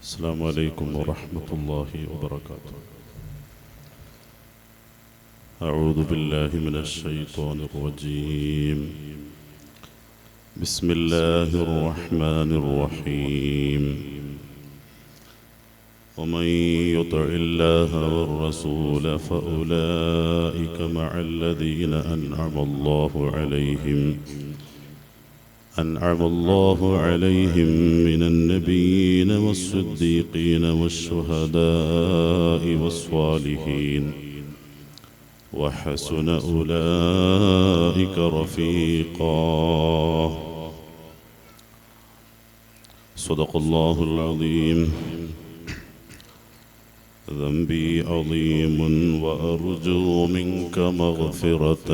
السلام عليكم ورحمة الله وبركاته. أعوذ بالله من الشيطان الرجيم. بسم الله الرحمن الرحيم. ومن يطع الله والرسول فأولئك مع الذين أنعم الله عليهم من النبيين والصديقين والشهداء والصالحين وحسن أولئك رفيقا. صدق الله العظيم. ذنبي عظيم وأرجو منك مغفرة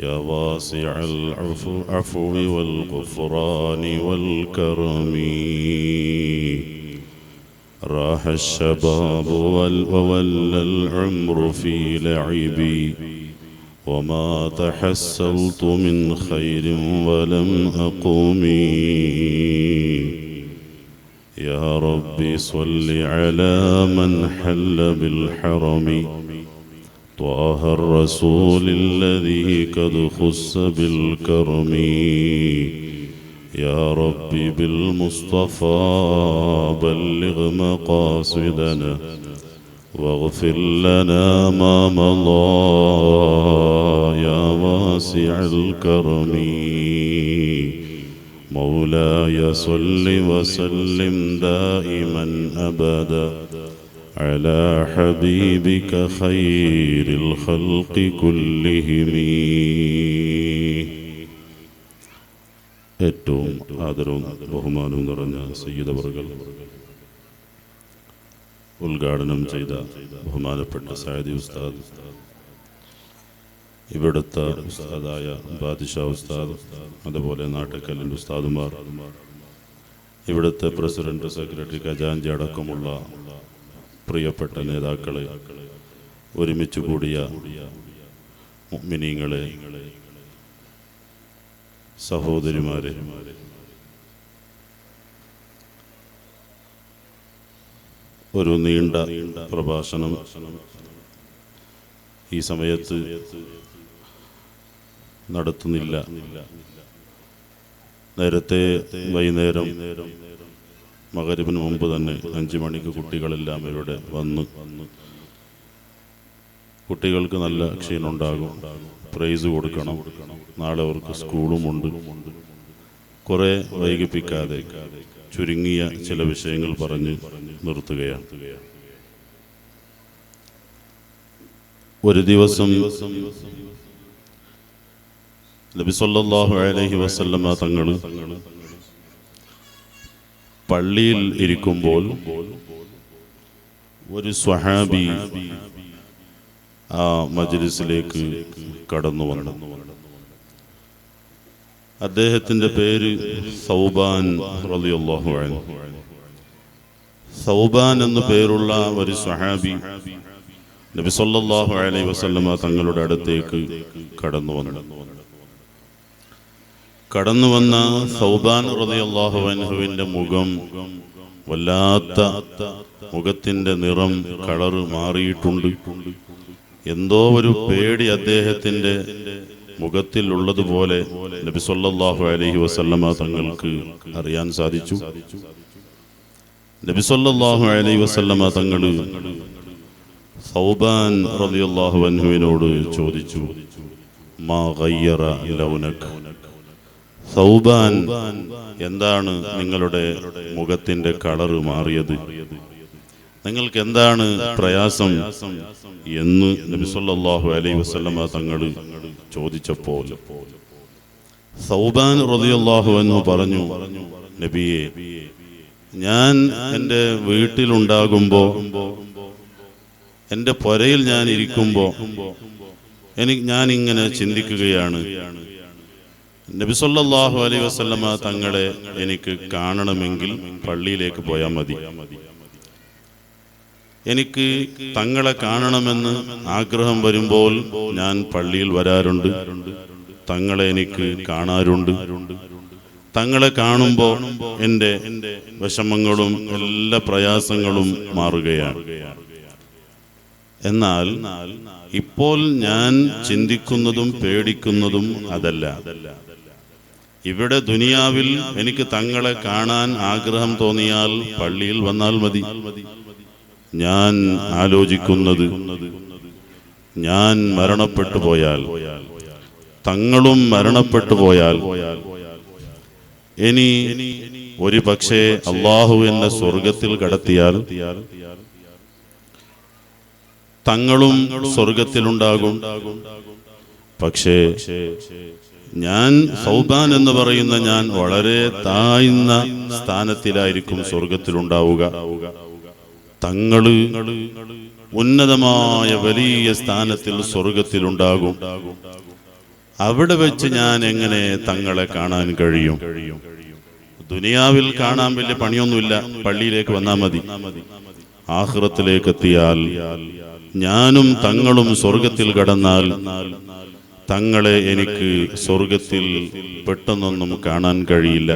يا واسع العفو والغفران والكرم. راح الشباب وولى العمر في لعبي وما تحصلت من خير ولم أقم. يا ربي صل على من حل بالحرم طه الرسول الذي قد خص بالكرم. يا ربي بالمصطفى بلغ مقاصدنا واغفر لنا ما مضى يا واسع الكرم. مولاي صل وسلم دائما أبدا على حبيبك خير الخلق كلهم. ഏറ്റവും ആദരവും ബഹുമാനവും നിറഞ്ഞ സയ്യിദ് അവർകൾ, ഉദ്ഘാടനം ചെയ്ത ബഹുമാനപ്പെട്ട സഅദി ഉസ്താദ്, ഇവിടുത്തെ ഉസ്താദായ ബാദിഷാ ഉസ്താദ്, അതുപോലെ നാട്ടക്കല്ലിൻ്റെ ഉസ്താദുമാർ, ഇവിടുത്തെ പ്രസിഡന്റ്, സെക്രട്ടറി, ഖജാൻജി അടക്കമുള്ള പ്രിയപ്പെട്ട നേതാക്കളെ, ഒരുമിച്ച് കൂടിയ മുഅ്മിനീങ്ങളെ, സഹോദരിമാരെ, ഒരു നീണ്ട പ്രഭാഷണം ഈ സമയത്ത് നടത്തുന്നില്ല. നേരത്തെ വൈകുന്നേരം മഗ്‌രിബിന് മുമ്പ് തന്നെ 5 മണിക്ക് കുട്ടികളെല്ലാം ഇവിടെ വന്ന്, കുട്ടികൾക്ക് നല്ല ക്ഷീണമുണ്ടാകും, പ്രൈസ് കൊടുക്കണം, നാളെ അവർക്ക് സ്കൂളുമുണ്ട്. കുറെ വൈകിപ്പിക്കാതെ ചുരുങ്ങിയ ചില വിഷയങ്ങൾ പറഞ്ഞ് നിർത്തുകയാണ്. ഒരു ദിവസം നബി സല്ലല്ലാഹു അലൈഹി വസല്ലമ തങ്ങൾ പള്ളിയിൽ ഇരിക്കുമ്പോൾ ഒരു സ്വഹാബി ആ മജ്‌ലിസിലേക്ക് കടന്നു വന്നു. അദ്ദേഹത്തിന്റെ പേര് സൗബാൻ റളിയല്ലാഹു അൻഹു. സൗബാൻ എന്നു പേരുള്ള ഒരു സ്വഹാബി നബി സല്ലല്ലാഹു അലൈഹി വസല്ലമ തങ്ങളുടെ അടുത്തേക്ക് കടന്നു വന്ന സൗബാൻ റളിയല്ലാഹു അൻഹുവിന്റെ മുഖം വല്ലാത്ത, മുഖത്തിന്റെ നിറം, കളറ് മാറിയിട്ടുണ്ട്. എന്തോ ഒരു പേടി അദ്ദേഹത്തിന്റെ മുഖത്തിൽ ഉള്ളതുപോലെ നബി സല്ലല്ലാഹു അലൈഹി വസല്ലമ തങ്ങൾക്ക് അറിയാൻ സാധിച്ചു. നബി സല്ലല്ലാഹു അലൈഹി വസല്ലമ തങ്ങൾ സൗബാൻ റളിയല്ലാഹു അൻഹുവിനോട് ചോദിച്ചു, മാ ഗയ്യറ ലൗനക, സൗബാൻ, എന്താണ് നിങ്ങളുടെ മുഖത്തിന്റെ കളറ് മാറിയത്? നിങ്ങൾക്ക് എന്താണ് പ്രയാസം എന്ന് നബി സല്ലല്ലാഹു അലൈഹി വസല്ലമ തങ്ങൾ ചോദിച്ചപ്പോൾ സൗബാൻ റളിയല്ലാഹു അൻഹു പറഞ്ഞു, നബിയേ, ഞാൻ എൻ്റെ വീട്ടിലുണ്ടാകുമ്പോൾ, എൻ്റെ പുരയിൽ ഞാൻ ഇരിക്കുമ്പോൾ ഞാനിങ്ങനെ ചിന്തിക്കുകയാണ്, നബി സല്ലല്ലാഹു അലൈഹി വസല്ലമ തങ്ങളെ എനിക്ക് കാണണമെങ്കിൽ പള്ളിയിലേക്ക് പോയാൽ മതി. എനിക്ക് തങ്ങളെ കാണണമെന്ന് ആഗ്രഹം വരുമ്പോൾ ഞാൻ പള്ളിയിൽ വരാറുണ്ട്, തങ്ങളെ എനിക്ക് കാണാറുണ്ട്. തങ്ങളെ കാണുമ്പോൾ എൻ്റെ വിഷമങ്ങളും എല്ലാ പ്രയാസങ്ങളും മാറുകയാണ്. എന്നാൽ ഇപ്പോൾ ഞാൻ ചിന്തിക്കുന്നതും പേടിക്കുന്നതും അതല്ല. ഇവിടെ ദുനിയാവിൽ എനിക്ക് തങ്ങളെ കാണാൻ ആഗ്രഹം തോന്നിയാൽ പള്ളിയിൽ വന്നാൽ മതി. ഞാൻ ആലോചിക്കുന്നത്, ഞാൻ മരണപ്പെട്ടു പോയാൽ, തങ്ങളും മരണപ്പെട്ടു പോയാൽ, ഇനി ഒരു പക്ഷേ അള്ളാഹു എന്നെ സ്വർഗത്തിൽ കടത്തിയാൽ തങ്ങളും സ്വർഗത്തിലുണ്ടാകും. പക്ഷേ ഞാൻ സൗബാൻ എന്ന് പറയുന്ന ഞാൻ വളരെ താഴ്ന്ന സ്ഥാനത്തിലായിരിക്കും സ്വർഗത്തിലുണ്ടാവുക. തങ്ങള് ഉന്നതമായ വലിയ സ്ഥാനത്തിൽ സ്വർഗത്തിലുണ്ടാകും. അവിടെ വെച്ച് ഞാൻ എങ്ങനെ തങ്ങളെ കാണാൻ കഴിയും? ദുനിയാവിൽ കാണാൻ വലിയ പണിയൊന്നുമില്ല, പള്ളിയിലേക്ക് വന്നാൽ മതി. ആഖിറത്തിലേക്ക് എത്തിയാൽ ഞാനും തങ്ങളും സ്വർഗത്തിൽ കടന്നാൽ തങ്ങളെ എനിക്ക് സ്വർഗത്തിൽ പെട്ടെന്നൊന്നും കാണാൻ കഴിയില്ല.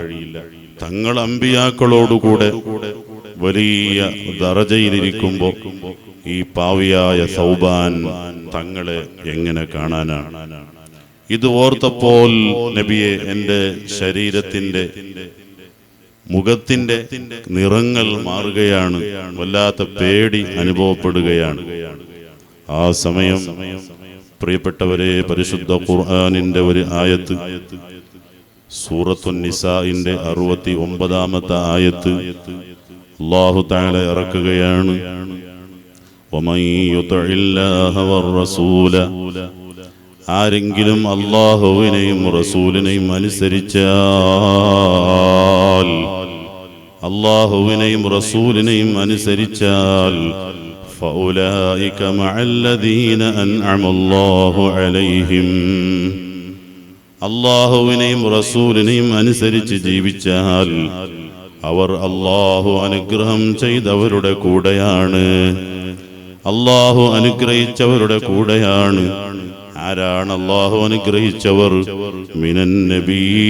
തങ്ങൾ അമ്പിയാക്കളോടുകൂടെ വലിയ ദറജയിലിരിക്കുമ്പോൾ ഈ പാവിയായ സൗബാൻ തങ്ങളെ എങ്ങനെ കാണാനാണ്? ഇത് ഓർത്തപ്പോൾ നബിയെ എൻ്റെ ശരീരത്തിന്റെ മുഖത്തിന്റെ നിറങ്ങൾ മാറുകയാണ്, വല്ലാത്ത പേടി അനുഭവപ്പെടുകയാണ്. ആ സമയം പ്രിയപ്പെട്ടവരെ, പരിശുദ്ധ ഖുർആനിന്റെ ഒരു ആയത്ത്, സൂറത്തുൻ നിസാഇന്റെ 69-ാമത്തെ ആയത്ത് അല്ലാഹു തആല ഇറക്കുകയാണ്. വമൻ യുതിഇല്ലാഹ വർ-റസൂല, ആരെങ്കിലും അല്ലാഹുവിനെയും റസൂലിനെയും അനുസരിച്ചാൽ, അല്ലാഹുവിനെയും റസൂലിനെയും അനുസരിച്ചാൽ ഫൗലൈക മഅല്ലദീന അൻഅമല്ലാഹു അലൈഹിം, അല്ലാഹുവിനെയും റസൂലിനെയും അനുസരിച്ച് ജീവിച്ചാൽ അവർ അല്ലാഹു അനുഗ്രഹം ചെയ്തവരുടെ കൂടെയാണ്, അല്ലാഹു അനുഗ്രഹിച്ചവരുടെ കൂടെയാണ്. ആരാണ് അല്ലാഹു അനുഗ്രഹിച്ചവർ? മിനൻ നബിയീൻ,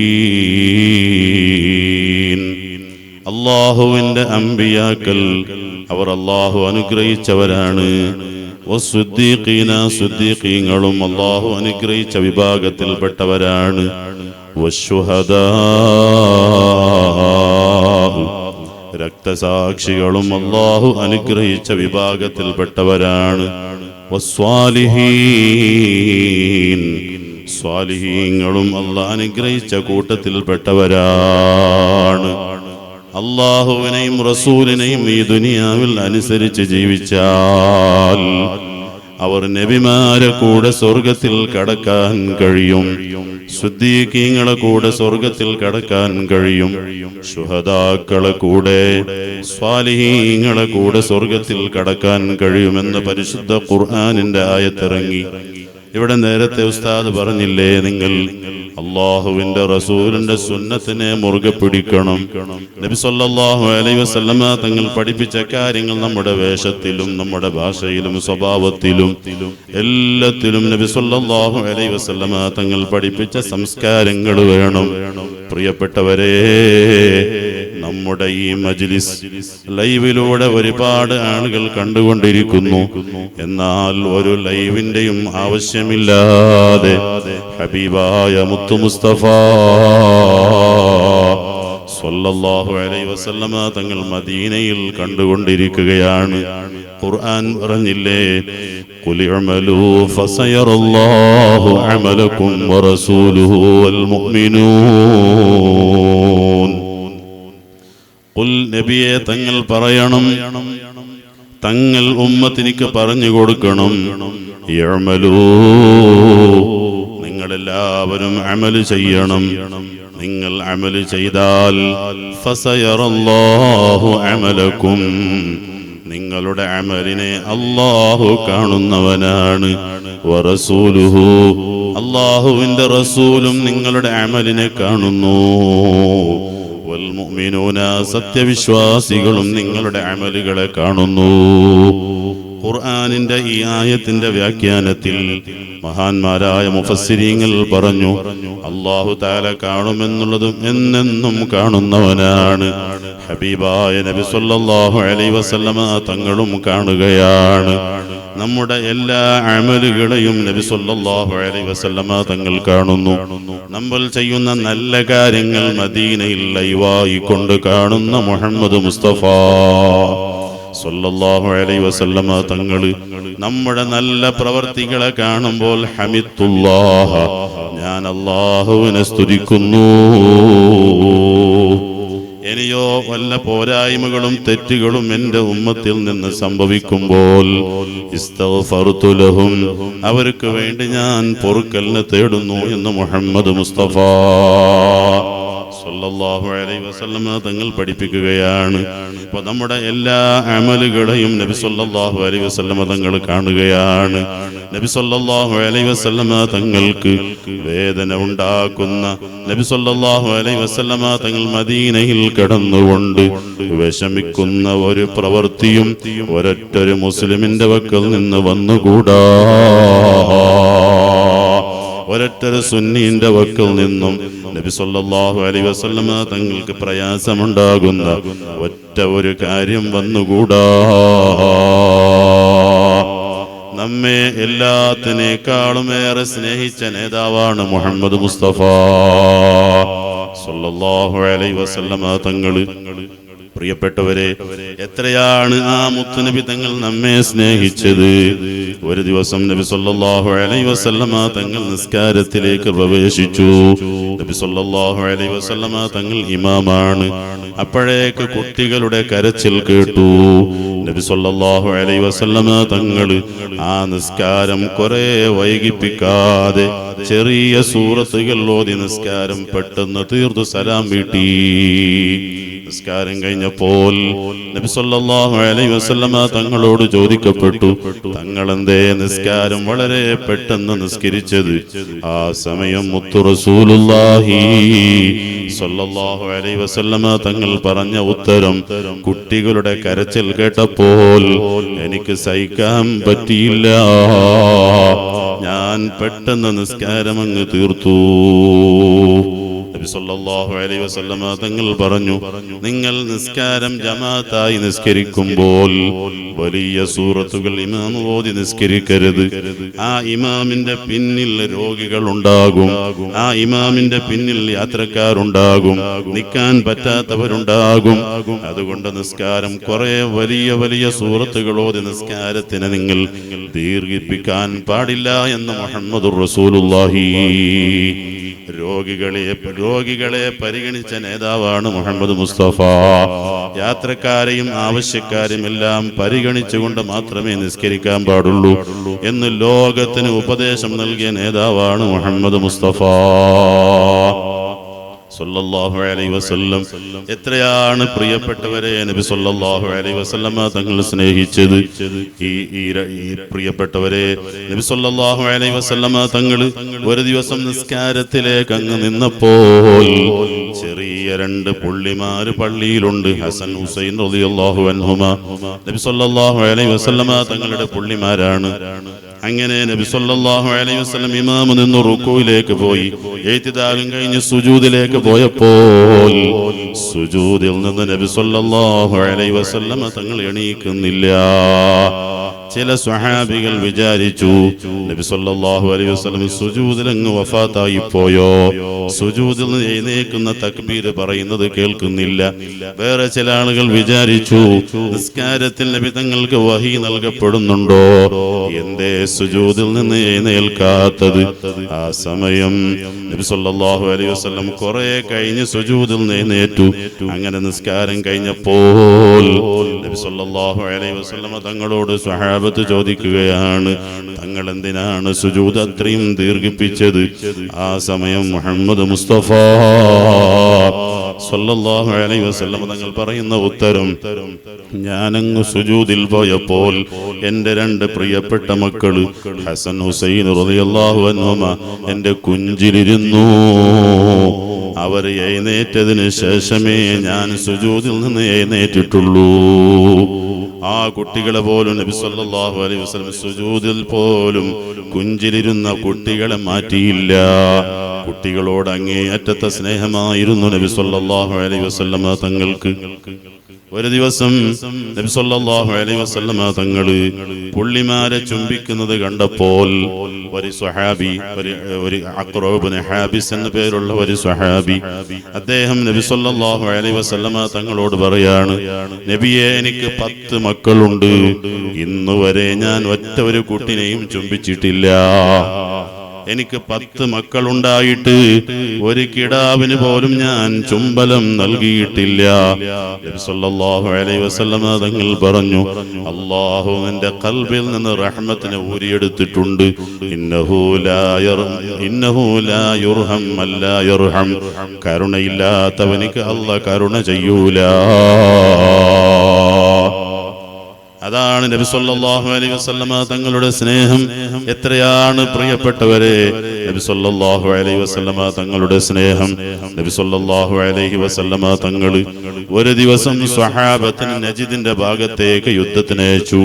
അല്ലാഹുവിന്റെ അമ്പിയാക്കൾ, അവർ അല്ലാഹു അനുഗ്രഹിച്ചവരാണ്. വസ്സുദ്ദീഖീന, സുദ്ദീഖീങ്ങളും അല്ലാഹു അനുഗ്രഹിച്ച വിഭാഗത്തിൽപ്പെട്ടവരാണ്. വശുഹദാ, രക്തസാക്ഷികളും അല്ലാഹു അനുഗ്രഹിച്ച വിഭാഗത്തിൽപ്പെട്ടവരാണ്. വസ്വാലിഹീൻ, സ്വാലിഹീങ്ങളും അല്ലാഹു അനുഗ്രഹിച്ച കൂട്ടത്തിൽപ്പെട്ടവരാണ്. അല്ലാഹുവിനെയും റസൂലിനെയും ഈ ദുനിയാവിൽ അനുസരിച്ച് ജീവിച്ചാൽ അവർ നബിമാരെ കൂടെ സ്വർഗത്തിൽ കടക്കാൻ കഴിയും, സുദ്ദീഖീങ്ങളെ കൂടെ സ്വർഗത്തിൽ കടക്കാൻ കഴിയും, ശുഹദാക്കളെ കൂടെ, സ്വാലിഹീങ്ങളെ കൂടെ സ്വർഗത്തിൽ കടക്കാൻ കഴിയുമെന്ന് പരിശുദ്ധ ഖുർആനിന്റെ ആയത്തിറങ്ങി. ഇവിടെ നേരത്തെ ഉസ്താദ് പറഞ്ഞില്ലേ, നിങ്ങൾ അല്ലാഹുവിന്റെ റസൂലിന്റെ സുന്നത്തിനെ മുറുകെ പിടിക്കണം. നബി സല്ലല്ലാഹു അലൈഹി വസല്ലമ തങ്ങൾ പഠിപ്പിച്ച കാര്യങ്ങൾ നമ്മുടെ വേഷത്തിലും നമ്മുടെ ഭാഷയിലും സ്വഭാവത്തിലും എല്ലാത്തിലും നബി സല്ലല്ലാഹു അലൈഹി വസല്ലമ തങ്ങൾ പഠിപ്പിച്ച സംസ്കാരങ്ങൾ വേണം. പ്രിയപ്പെട്ടവരെ, നമ്മുടെ ഈ മജ്ലിസ് ലൈവിലൂടെ ഒരുപാട് ആളുകൾ കണ്ടുകൊണ്ടിരിക്കുന്നു. എന്നാൽ ഒരു ലൈവിന്റെയും ആവശ്യമില്ലാതെ ഹബീബായ മുത്തു മുസ്തഫ സ്വല്ലല്ലാഹു അലൈഹി വസല്ലമ തങ്ങൾ മദീനയിൽ കണ്ടുകൊണ്ടിരിക്കുകയാണ്. ഖുർആൻ പറഞ്ഞില്ലേ, ഖുൽ ഇഅ്മലൂ ഫസയറല്ലാഹു അമലക്കും വറസൂലുഹു വൽ മുഅ്മിനൂൻ. ഖുൽ, നബിയെ തങ്ങൾ പറയണം, തങ്ങൾ ഉമ്മത്തിനിക്ക് പറഞ്ഞു കൊടുക്കണം, ഇഅ്മലൂ, നിങ്ങളെല്ലാവരും അമല് ചെയ്യണം. നിങ്ങൾ അമല് ചെയ്താൽ ഫസയറല്ലാഹു അമലക്കും, നിങ്ങളുടെ അമലിനെ അല്ലാഹു കാണുന്നവനാണ്. വറസൂലുഹു, അല്ലാഹുവിന്റെ റസൂലും നിങ്ങളുടെ അമലിനെ കാണുന്നു. വൽ മുഅ്മിനൂന, സത്യവിശ്വാസികളും നിങ്ങളുടെ അമലുകളെ കാണുന്നു. ഖുർആനിന്റെ ഈ ആയത്തിന്റെ വ്യാഖ്യാനത്തിൽ മഹാന്മാരായ മുഫസ്സിരീങ്ങൾ പറഞ്ഞു, അല്ലാഹു തആല കാണുമെന്നുള്ളതും എന്നെന്നും കാണുന്നവനാണ്. ഹബീബായ നബി സല്ലല്ലാഹു അലൈഹി വസല്ലമ തങ്ങളും കാണുകയാണ്. നമ്മുടെ എല്ലാ അമലുകളെയും നബി സല്ലല്ലാഹു അലൈഹി വസല്ലമ തങ്ങൾ കാണുന്നു. നമ്മൾ ചെയ്യുന്ന നല്ല കാര്യങ്ങൾ മദീനയിൽ ലൈവായി കൊണ്ട് കാണുന്ന മുഹമ്മദ് മുസ്തഫ സല്ലല്ലാഹു അലൈഹി വസല്ലമ തങ്ങൾ നമ്മുടെ നല്ല പ്രവർത്തികളെ കാണുമ്പോൾ ഹമിദുല്ലാഹ, ഞാൻ അല്ലാഹുവിനെ സ്തുതിക്കുന്നു. ഇനിയോ വല്ല പോരായ്മകളും തെറ്റുകളും എൻ്റെ ഉമ്മത്തിൽ നിന്ന് സംഭവിക്കുമ്പോൾ ഇസ്തഗ്ഫർതു ലഹും, അവർക്ക് വേണ്ടി ഞാൻ പൊറുക്കലിനെ തേടുന്നു എന്ന് മുഹമ്മദ് മുസ്തഫ സല്ലല്ലാഹു അലൈഹി വസല്ലമ തങ്ങൾ പഠിപ്പിക്കുകയാണ്. അപ്പോൾ നമ്മുടെ എല്ലാ അമലുകളെയും നബി സല്ലല്ലാഹു അലൈഹി വസല്ലമ തങ്ങൾ കാണുകയാണ്. നബി സല്ലല്ലാഹു അലൈഹി വസല്ലമ തങ്ങൾക്ക് വേദന ഉണ്ടാക്കുന്ന, നബി സല്ലല്ലാഹു അലൈഹി വസല്ലമ തങ്ങൾ മദീനയിൽ കിടന്നുകൊണ്ട് വിഷമിക്കുന്ന ഒരു പ്രവൃത്തിയും ഒരൊറ്റൊരു മുസ്ലിമിന്റെ വക്കൽ നിന്ന് വന്നുകൂടാ. ഒരൊറ്റൊരു സുന്നീന്റെ വക്കൽ നിന്നും നബി സല്ലല്ലാഹു അലൈഹി വസല്ലമ തങ്ങൾക്ക് പ്രയാസമുണ്ടാകുന്ന ഒറ്റ ഒരു കാര്യം വന്നുകൂടാ. നമ്മെ എല്ലാത്തിനേക്കാളും ഏറെ സ്നേഹിച്ച നേതാവാണ് മുഹമ്മദ് മുസ്തഫ സല്ലല്ലാഹു അലൈഹി വസല്ലമ തങ്ങൾ. പ്രിയപ്പെട്ടവരെ, എത്രയാണ് ആ മുത്തുനബി തങ്ങൾ നമ്മെ സ്നേഹിച്ചത്. ഒരു ദിവസം നബി സല്ലല്ലാഹു അലൈഹി വസല്ലമ തങ്ങൾ നിസ്കാരത്തിലേക്ക് പ്രവേശിച്ചു. നബി സല്ലല്ലാഹു അലൈഹി വസല്ലമ തങ്ങൾ ഇമാമാണ്. അപ്പോഴേക്ക് കുട്ടികളുടെ കരച്ചിൽ കേട്ടു. നബി സല്ലല്ലാഹു അലൈഹി വസല്ലമ തങ്ങൾ ആ നിസ്കാരം കുറെ വൈകിപ്പിക്കാതെ ചെറിയ സൂറത്തുകൾ ഓതി നിസ്കാരം പെട്ടെന്ന് തീർത്തു സലാം വീട്ടി. നിസ്കാരം കഴിഞ്ഞപ്പോൾ നബി സല്ലല്ലാഹു അലൈഹി വസല്ലമ തങ്ങളോട് ചോദിക്കപ്പെട്ടു, തങ്ങളെന്തേ നിസ്കാരം വളരെ പെട്ടെന്ന് നിസ്കരിച്ചത്? ആ സമയം മുത്തു റസൂലുള്ളാഹി സല്ലല്ലാഹു അലൈഹി വസല്ലമ തങ്ങൾ പറഞ്ഞ ഉത്തരം, കുട്ടികളുടെ കരച്ചിൽ കേട്ടപ്പോൾ എനിക്ക് സഹിക്കാൻ പറ്റിയില്ല, ഞാൻ പെട്ടെന്ന് നിസ്കാരം അങ്ങ് തീർത്തു. നബി സല്ലല്ലാഹു അലൈഹി വസല്ലമ തങ്ങൾ പറഞ്ഞു, നിങ്ങൾ നിസ്കാരം ജമാഅത്തായി നിസ്കരിക്കുമ്പോൾ വലിയ സൂറത്തുകൾ ഇമാം ഓതി നിസ്കരിക്കരുത്. ആ ഇമാമിന്റെ പിന്നിൽ രോഗികൾ ഉണ്ടാകും, ആ ഇമാമിന്റെ പിന്നിൽ യാത്രക്കാരുണ്ടാകും, നിൽക്കാൻ പറ്റാത്തവരുണ്ടാകും. അതുകൊണ്ട് നിസ്കാരം കുറെ വലിയ വലിയ സൂറത്തുകൾ ഓതി നിസ്കാരത്തിന് നിങ്ങൾ ദീർഘിപ്പിക്കാൻ പാടില്ല എന്ന് മുഹമ്മദുർ റസൂലുള്ളാഹി. രോഗികളെ പരിഗണിച്ച നേതാവാണ് മുഹമ്മദ് മുസ്തഫ. യാത്രക്കാരെയും ആവശ്യക്കാരെയും എല്ലാം പരിഗണിച്ചുകൊണ്ട് മാത്രമേ നിസ്കരിക്കാൻ പാടുള്ളൂ എന്ന് ലോകത്തിന് ഉപദേശം നൽകിയ നേതാവാണ് മുഹമ്മദ് മുസ്തഫ സല്ലല്ലാഹു അലൈഹി വസല്ലം. എത്രയാണ് പ്രിയപ്പെട്ടവരെ നബി സല്ലല്ലാഹു അലൈഹി വസല്ലമ തങ്ങൾ സ്നേഹിച്ചത്. ഈ പ്രിയപ്പെട്ടവരെ, നബി സല്ലല്ലാഹു അലൈഹി വസല്ലമ തങ്ങൾ ഒരു ദിവസം നിസ്കാരത്തിലേക്ക് അങ്ങ് നിന്നപ്പോൾ ചെറിയ രണ്ട് പുള്ളിമാര് പള്ളിയിലുണ്ട്, ഹസൻ ഹുസൈൻ റളിയല്ലാഹു അൻഹുമാ. നബി സല്ലല്ലാഹു അലൈഹി വസല്ലമ തങ്ങളുടെ പുള്ളിമാരാണ്. അങ്ങനെ നബി സല്ലല്ലാഹു അലൈഹി വസല്ലം ഇമാം നിന്ന് റുകൂയിലേക്ക് പോയി. ഇഅ്തിദാലും കഴിഞ്ഞ് സുജൂദിലേക്ക് പോയപ്പോൾ സുജൂദിൽ നിന്ന് നബി സല്ലല്ലാഹു അലൈഹി വസല്ലം തങ്ങൾ എണീക്കുന്നില്ല. ചില സ്വഹാബികൾ വിചാരിച്ചു നബി സല്ലല്ലാഹു അലൈഹി വസല്ലം സുജൂദിൽ അങ്ങ് വഫാത്തായി പോയോ, സുജൂദിൽ നിന്ന് എഴുന്നേൽക്കുന്ന തക്ബീർ പറയുന്നത് കേൾക്കുന്നില്ല. വേറെ ചില ആളുകൾ വിചാരിച്ചു നിസ്കാരത്തിൽ നബി തങ്ങൾക്ക് വഹി നൽകപ്പെടുന്നുണ്ടോ, എന്തേ സുജൂദിൽ നിന്ന് എഴുന്നേൽക്കാത്തത്. ആ സമയം നബി സല്ലല്ലാഹു അലൈഹി വസല്ലം കുറെ കഴിഞ്ഞ് സുജൂദിൽ നിന്ന് എഴുന്നേറ്റു. അങ്ങനെ നിസ്കാരം കഴിഞ്ഞപ്പോൾ നബി സല്ലല്ലാഹു അലൈഹി വസല്ലം തങ്ങളോട് സ്വഹാബത്ത് ചോദിക്കുകയാണ്, തങ്ങൾ എന്തിനാണ് സുജൂദ് അത്രയും ദീർഘിപ്പിച്ചത്? ആ സമയം മുഹമ്മദ് മുസ്തഫ സല്ലല്ലാഹു അലൈഹി വസല്ലം തങ്ങൾ പറയുന്ന ഉത്തരം, ഞാനങ്ങ് സുജൂദിൽ പോയപ്പോൾ എൻ്റെ രണ്ട് പ്രിയപ്പെട്ട മക്കള് ഹസൻ ഹുസൈൻ റളിയല്ലാഹു അൻഹുമാ എൻ്റെ കുഞ്ചിലിരുന്നു. അവർ എഴുന്നേറ്റതിന് ശേഷമേ ഞാൻ സുജൂദിൽ നിന്ന് എഴുന്നേറ്റിട്ടുള്ളൂ. ആ കുട്ടികളെ പോലും നബി സല്ലല്ലാഹു അലൈഹി വസല്ലം സുജൂദിൽ പോലും കുഞ്ചിലിരുന്ന കുട്ടികളെ മാറ്റിയില്ല. കുട്ടികളോട് അങ്ങേയറ്റത്തെ സ്നേഹമായിരുന്നു നബി സല്ലല്ലാഹു അലൈഹി വസല്ലം തങ്ങൾക്ക്. ഒരു ദിവസം നബി സല്ലല്ലാഹു അലൈഹി വസല്ലം തങ്ങള് പുള്ളിമാരെ ചുംബിക്കുന്നത് കണ്ടപ്പോൾ ഒരു സ്വഹാബി, ഒരു അഖ്റ ഇബ്നു ഹാബിസ് എന്ന പേരുള്ള ഒരു സ്വഹാബി, അദ്ദേഹം നബി സല്ലല്ലാഹു അലൈഹി വസല്ലം തങ്ങളോട് പറയാണ്, നബിയെ, എനിക്ക് 10 മക്കളുണ്ട്, ഇന്നുവരെ ഞാൻ ഒറ്റ ഒരു കുട്ടിനെയും ചുംബിച്ചിട്ടില്ല. എനിക്ക് 10 മക്കളുണ്ടായിട്ട് ഒരു കിടാവിന് പോലും ഞാൻ ചുംബനം നൽകിയിട്ടില്ല. നബി സല്ലല്ലാഹു അലൈഹി വസല്ലം തങ്ങൾ പറഞ്ഞു, അല്ലാഹു നിന്റെ ഖൽബിൽ നിന്ന് റഹ്മത്തിനെ ഊരിയെടുത്തിട്ടുണ്ട്. ഇന്നഹു ലാ യുർഹം അല്ലാ യർഹം. കരുണയില്ലാത്തവനിക്ക് അല്ലാഹ് കരുണ ചെയ്യൂല. അതാണ് നബി സല്ലല്ലാഹു അലൈഹി വസല്ലമ തങ്ങളുടെ സ്നേഹം. എത്രയാണ് പ്രിയപ്പെട്ടവരെ നബി സല്ലല്ലാഹു അലൈഹി വസല്ലമ തങ്ങളുടെ സ്നേഹം. നബി സല്ലല്ലാഹു അലൈഹി വസല്ലമ തങ്ങൾ ഒരു ദിവസം സ്വഹാബത്തിന് നജിദിന്റെ ഭാഗത്തേക്ക് യുദ്ധത്തിന് അയച്ചു.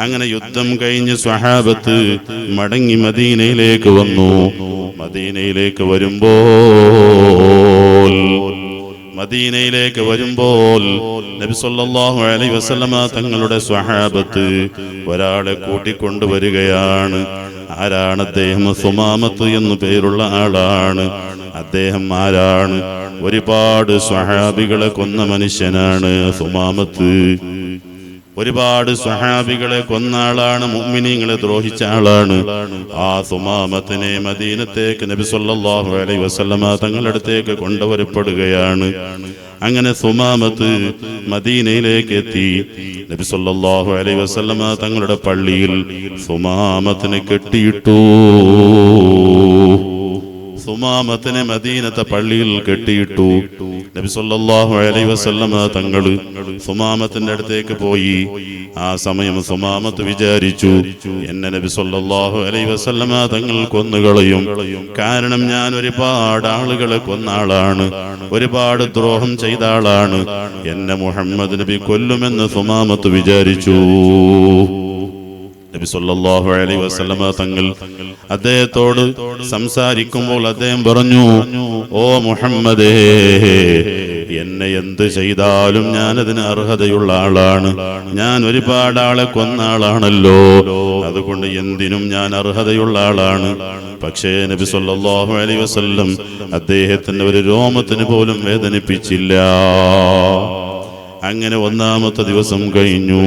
അങ്ങനെ യുദ്ധം കഴിഞ്ഞ് സ്വഹാബത്ത് മടങ്ങി മദീനയിലേക്ക് വന്നു. മദീനയിലേക്ക് വരുമ്പോൾ നബി സല്ലല്ലാഹു അലൈഹി വസല്ലമ തങ്ങളുടെ സ്വഹാബത്ത് ഒരാളെ കൂട്ടിക്കൊണ്ടുവരികയാണ്. ആരാണ് അദ്ദേഹം? സുമാമത്ത് എന്നു പേരുള്ള ആളാണ്. അദ്ദേഹം ആരാണ്? ഒരുപാട് സ്വഹാബികളെ കൊന്ന മനുഷ്യനാണ് സുമാമത്ത്. ഒരുപാട് സ്വഹാബികളെ കൊന്ന ആളാണ്, മുഅ്മിനീങ്ങളെ ദ്രോഹിച്ച ആളാണ്. ആ സുമാമത്തിനെ മദീനത്തേക്ക് നബി സല്ലല്ലാഹു അലൈഹി വസല്ലമ തങ്ങളുടെ അടുത്തേക്ക് കൊണ്ടുവരപ്പെടുകയാണ്. അങ്ങനെ സുമാമത്ത് മദീനയിലേക്ക് എത്തി. നബി സല്ലല്ലാഹു അലൈഹി വസല്ലമ തങ്ങളുടെ പള്ളിയിൽ സുമാമത്തിനെ കെട്ടിയിട്ടു. സുമാമത്തിനെ മദീനത്തെ പള്ളിയിൽ കെട്ടിയിട്ടു. നബി സല്ലല്ലാഹു അലൈഹി വസല്ലമ തങ്ങൾ സുമാമത്തിന്റെ അടുത്തേക്ക് പോയി. ആ സമയം സുമാമത്ത് വിചാരിച്ചു, എന്നെ നബി സല്ലല്ലാഹു അലൈഹി വസല്ലമ തങ്ങൾ കൊന്നുകളയും. കാരണം ഞാൻ ഒരുപാട് ആളുകളെ കൊന്ന ആളാണ്, ഒരുപാട് ദ്രോഹം ചെയ്ത ആളാണ്. എന്നെ മുഹമ്മദ് നബി കൊല്ലുമെന്ന് സുമാമത്ത് വിചാരിച്ചു. നബി സല്ലല്ലാഹു അലൈഹി വസല്ലമ തങ്ങൾ അദ്ദേഹത്തോട് സംസാരിക്കുമ്പോൾ അദ്ദേഹം പറഞ്ഞു, ഓ മുഹമ്മദേ, എന്നെ എന്ത് ചെയ്താലും ഞാൻ അതിന് അർഹതയുള്ള ആളാണ്. ഞാൻ ഒരുപാട് ആളെ കൊന്ന ആളാണല്ലോ, അതുകൊണ്ട് എന്തിനും ഞാൻ അർഹതയുള്ള ആളാണ്. പക്ഷേ നബി സല്ലല്ലാഹു അലൈഹി വസല്ലം അദ്ദേഹത്തിന്റെ ഒരു രോമത്തിന് പോലും വേദനിപ്പിച്ചില്ല. അങ്ങനെ 1ാമത്തെ ദിവസം കഴിഞ്ഞു.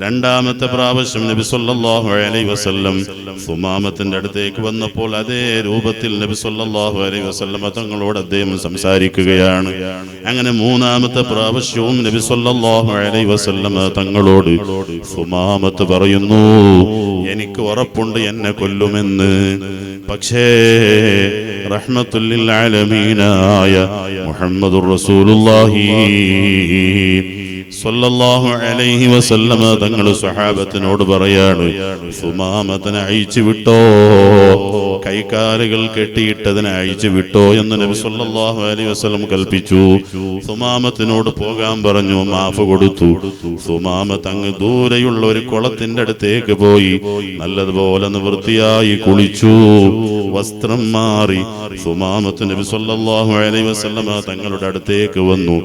2ാമത്തെ പ്രാവശ്യം നബി സല്ലല്ലാഹു അലൈഹി വസല്ലം സുമാമത്തിന്റെ അടുത്തേക്ക് വന്നപ്പോൾ അതേ രൂപത്തിൽ നബി സല്ലല്ലാഹു അലൈഹി വസല്ലം തങ്ങളോട് അദ്ദേഹം സംസാരിക്കുകയാണ്. അങ്ങനെ 3ാമത്തെ പ്രാവശ്യവും നബി സല്ലല്ലാഹു അലൈഹി വസല്ലം തങ്ങളോട് സുമാമത്ത് പറയുന്നു, എനിക്ക് ഉറപ്പുണ്ട് എന്നെ കൊല്ലുമെന്ന്. പക്ഷേ റഹ്മത്തുൽ ലിൽ ആലമീനായ മുഹമ്മദുർ റസൂലുള്ളാഹി സ്വല്ലല്ലാഹു അലൈഹി വസല്ലമ തങ്ങൾ സ്വഹാബത്തിനോട് പറയാണ്, സുമാമത്തിനെ അഴിച്ചു വിട്ടോ, കൈകാലുകൾ കെട്ടിയിട്ടതിനെ അഴിച്ചു വിട്ടോ എന്ന് നബി സല്ലല്ലാഹു അലൈഹി വസല്ലം കൽപ്പിച്ചു. സുമാമത്തിനോട് പോകാൻ പറഞ്ഞു, മാഫ് കൊടുത്തു. സുമാമത്ത് അങ്ങ് ദൂരെയുള്ള ഒരു കുളത്തിന്റെ അടുത്തേക്ക് പോയി നല്ലതുപോലെ വൃത്തിയായി കുളിച്ചു, വസ്ത്രം മാറി. സുമാമത്ത് നബി സല്ലല്ലാഹു അലൈഹി വസല്ലമ തങ്ങളുടെ അടുത്തേക്ക് വന്നു.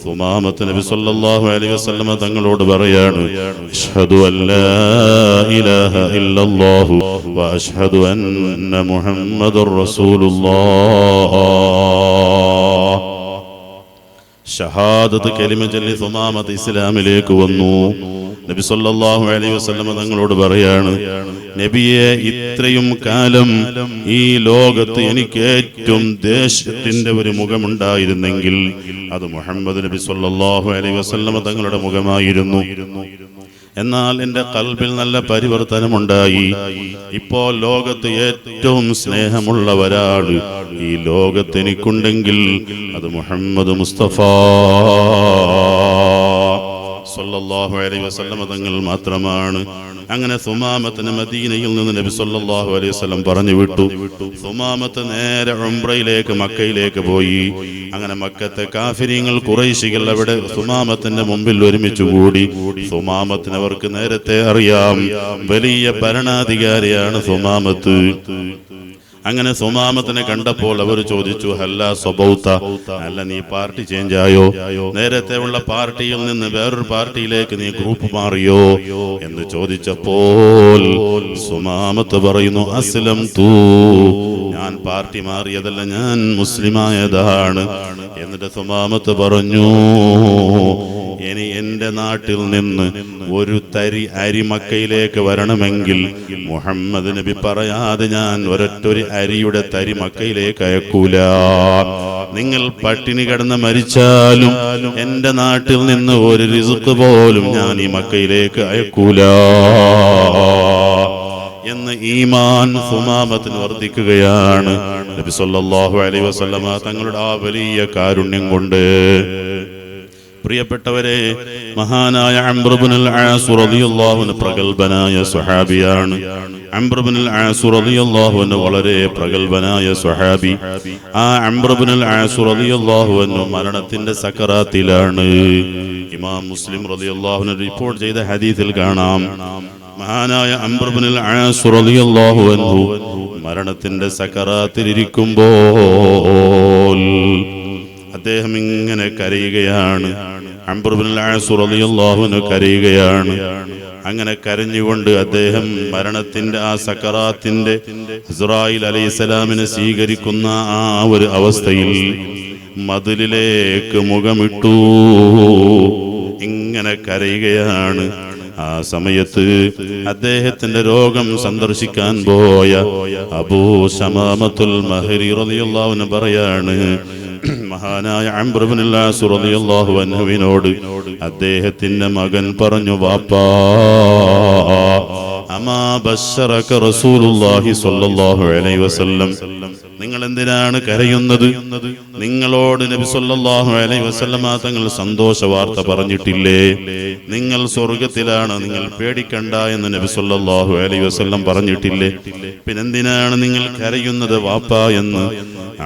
സുമാമത്ത് നബി സല്ലല്ലാഹു അലൈഹി വസല്ലമ തങ്ങളോട് പറയാണ്, അഷ്ഹദു അല്ലാ ഇലാഹ ഇല്ലല്ലാഹു വ അഷ്ഹദു അന്ന മുഹമ്മദുർ റസൂലുള്ളാഹ്. ഷഹാദത്ത് കലിമ ചൊല്ലി സുമാമത്ത് ഇസ്ലാമിലേക്ക് വന്നു. നബി സല്ലല്ലാഹു അലൈഹി വസല്ലം തങ്ങളോട് പറയാണ്, നബിയെ, ഇത്രയും കാലം ഈ ലോകത്ത് എനിക്ക് ഏറ്റവും ദേശത്തിന്റെ ഒരു മുഖമുണ്ടായിരുന്നെങ്കിൽ അത് മുഹമ്മദ് നബി സല്ലല്ലാഹു അലൈഹി വസല്ലം തങ്ങളുടെ മുഖമായിരുന്നു. എന്നാൽ എൻ്റെ ഖൽബിൽ നല്ല പരിവർത്തനമുണ്ടായി. ഇപ്പോൾ ലോകത്ത് ഏറ്റവും സ്നേഹമുള്ള ഒരാൾ ഈ ലോകത്ത് എനിക്കുണ്ടെങ്കിൽ അത് മുഹമ്മദ് മുസ്തഫ സല്ലല്ലാഹു അലൈഹി വസല്ലം തങ്ങൾ മാത്രമാണ്. അങ്ങനെ സുമാമത്തിന് മദീനയിൽ നിന്ന് നബി സല്ലല്ലാഹു അലൈഹി വസല്ലം പറഞ്ഞു വിട്ടു. സുമാമത്ത് നേരെ ഉംറയിലേക്ക് മക്കയിലേക്ക് പോയി. അങ്ങനെ മക്കത്തെ കാഫിരീങ്ങൾ ഖുറൈശികൾ അവിടെ സുമാമത്തിന്റെ മുമ്പിൽ ഒരുമിച്ച് കൂടി. സുമാമത്തിന് അവർക്ക് നേരത്തെ അറിയാം, വലിയ ഭരണാധികാരിയാണ് സുമാമത്ത്. അങ്ങനെ സുമാമത്തിനെ കണ്ടപ്പോൾ അവർ ചോദിച്ചു, ഹല്ലാ സ്വബൗത, അല്ല നീ പാർട്ടി ചേഞ്ച് ആയോ? നേരത്തെ ഉള്ള പാർട്ടിയിൽ നിന്ന് വേറൊരു പാർട്ടിയിലേക്ക് നീ ഗ്രൂപ്പ് മാറിയോ എന്ന് ചോദിച്ചപ്പോൾ സുമാമത്ത് പറയുന്നു, അസ്ലം തൂ, ഞാൻ പാർട്ടി മാറിയതല്ല, ഞാൻ മുസ്ലിമായതാണ്. എന്നിട്ട് സുമാമത്ത് പറഞ്ഞു, ഇനി എന്റെ നാട്ടിൽ നിന്ന് ഒരു തരി അരി മക്കയിലേക്ക് വരണമെങ്കിൽ മുഹമ്മദ് നബി പറയാതെ ഞാൻ ഒരൊറ്റൊരു അരിയുടെ തരി മക്കയിലേക്ക് അയക്കൂല. നിങ്ങൾ പട്ടിണി കിടന്ന് മരിച്ചാലും എന്റെ നാട്ടിൽ നിന്ന് ഒരു റിസ്ക് പോലും ഞാൻ ഈ മക്കയിലേക്ക് അയക്കൂല എന്ന് ഈമാൻ സുമാമത്തിന് വർദ്ധിക്കുകയാണ്. നബി സല്ലല്ലാഹു അലൈഹി വസല്ലമ തങ്ങളുടെ ആ വലിയ കാരുണ്യം കൊണ്ട്. പ്രിയപ്പെട്ടവരെ, മഹാനായ അംർ ഇബ്നുൽ ആസ് റളിയല്ലാഹു അൻഹു പ്രഗൽഭനായ സ്വഹാബിയാണ്. അംർ ഇബ്നുൽ ആസ് റളിയല്ലാഹു അൻഹു വളരെ പ്രഗൽഭനായ സ്വഹാബി. ആ അംർ ഇബ്നുൽ ആസ് റളിയല്ലാഹു അൻഹു മരണത്തിന്റെ സക്കറാത്തിലാണ്. ഇമാം മുസ്ലിം റളിയല്ലാഹു അൻഹു റിപ്പോർട്ട് ചെയ്ത ഹദീസിൽ കാണാം, മഹാനായ അംർ ഇബ്നുൽ ആസ് റളിയല്ലാഹു അൻഹു മരണത്തിന്റെ സക്കറാത്തിലിരിക്കുമ്പോൾ അദ്ദേഹം ഇങ്ങനെ കരയുകയാണ്. അംർ ഇബ്നുൽ ആസ് റളിയല്ലാഹു അൻഹു കരയുകയാണ്. അങ്ങനെ കരഞ്ഞുകൊണ്ട് അദ്ദേഹം മരണത്തിന്റെ ആ സക്കറാത്തിന്റെ ഇസ്രായീൽ അലൈഹിസ്സലാമിനെ സ്വീകരിക്കുന്ന ആ ഒരു അവസ്ഥയിൽ മതിലിലേക്ക് മുഖമിട്ടു ഇങ്ങനെ കരയുകയാണ്. ആ സമയത്ത് അദ്ദേഹത്തിന്റെ രോഗം സന്ദർശിക്കാൻ പോയ അബൂ ശമാമത്തുൽ മഹരി റളിയല്ലാഹു അൻഹു പറയാണ്, മഹാനായ അംർ ഇബ്നുൽ ആസ് റളിയല്ലാഹു അൻഹുവിനോട് അദ്ദേഹത്തിന്റെ മകൻ പറഞ്ഞു, വാപ്പാ, അമാ ബശറക റസൂലുള്ളാഹി സ്വല്ലല്ലാഹു അലൈഹി വസല്ലം, നിങ്ങൾ എന്തിനാണ് കരയുന്നത്? നിങ്ങളോട് നബി സല്ലല്ലാഹു അലൈഹി വസല്ലമ തങ്ങൾ സന്തോഷ വാർത്ത പറഞ്ഞിട്ടില്ലേ? നിങ്ങൾ സ്വർഗത്തിലാണ്, നിങ്ങൾ പേടിക്കണ്ട എന്ന് നബി സല്ലല്ലാഹു അലൈഹി വസല്ലം പറഞ്ഞിട്ടില്ലേ? പിന്നെന്തിനാണ് നിങ്ങൾ കരയുന്നത് വാപ്പാ എന്ന്